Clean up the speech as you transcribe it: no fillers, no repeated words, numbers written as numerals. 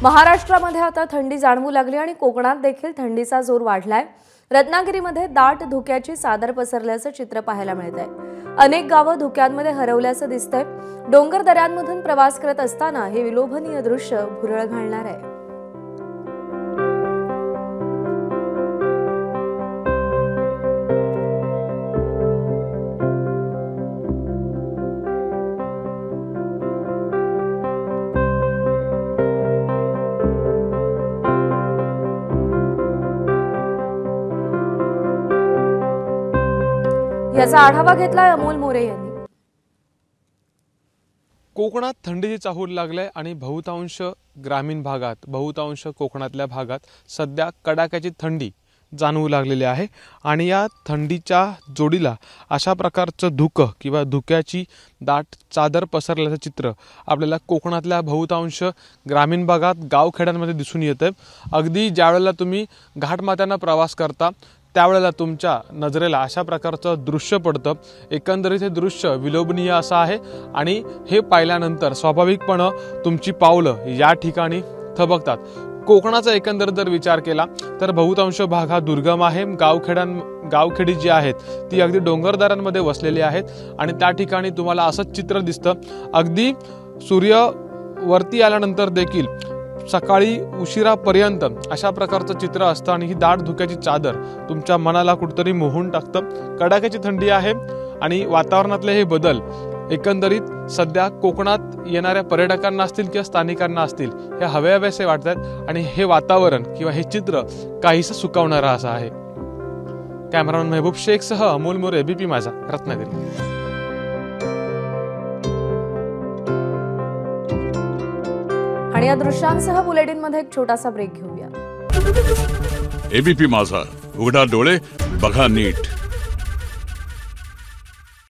महाराष्ट्रामध्ये आता थंडी जाणवू लागली आणि कोकणात देखील थंडीचा जोर वाढलाय। रत्नागिरीमध्ये दाट धुक्याची चादर पसरल्याचं चित्र पाहायला मिळतंय। अनेक गावं धुक्यांमध्ये हरवल्याचं दिसतंय। डोंगर दऱ्यांमधून प्रवास करत असताना हे विलोभनीय दृश्य भुरळ घालणार आहे। याचा आढावा घेतलाय अमोल मोरे यांनी। कोकणात थंडीची चाहूल लागले आणि बहुतांश ग्रामीण भागात, बहुतांश कोकणातल्या भागात सध्या कडाक्याची थंडी जाणवू लागलेली आहे। आणि या थंडीच्या जोडीला अशा प्रकारचं धुकं किंवा धुक्याची दाट चादर पसरल्याचं चित्र आपल्याला कोकणातल्या बहुतांश ग्रामीण भागात, गावखेड्यांमध्ये दिसून येतं। अगदी ज्यावेळेला तुम्ही घाटमाथ्यानं प्रवास करता त्यावेळेला तुमच्या नजरेला अशा प्रकारचं दृश्य पडतं। एकंदरीत हे दृश्य विलोभनीय असं आहे आणि हे पाहिल्यानंतर स्वाभाविकपणे तुमची पावलं या ठिकाणी थबकतात। कोकणाचा एकंदर जर विचार केला तर बहुतांश भाग हा दुर्गम आहे। गावखेडी जी आहेत ती अगदी डोंगरदऱ्यांमध्ये वसलेली आहेत आणि त्या ठिकाणी तुम्हाला असंच चित्र दिसतं। अगदी सूर्य वरती आल्यानंतर देखील सकाळी उशिरापर्यंत अशा प्रकारचं चित्र असतं आणि ही दाट धुक्याची चादर तुमच्या मनाला कुठेतरी मोहून टाकतं। कडाक्याची थंडी आहे आणि वातावरणातले हे बदल एकंदरीत सध्या कोकणात येणाऱ्या पर्यटकांना असतील किंवा स्थानिकांना असतील हे हवेहवेसे वाटतात आणि हे वातावरण किंवा हे चित्र काहीसं सुकावणारं असं आहे। कॅमेरामन महबूब शेखसह अमोल मोरे, एबीपी माझा, रत्नागिरी। आणि या दृश्यांसह बुलेटिनमध्ये एक छोटासा ब्रेक घेऊया। एबीपी माझा, उघडा डोळे बघा नीट।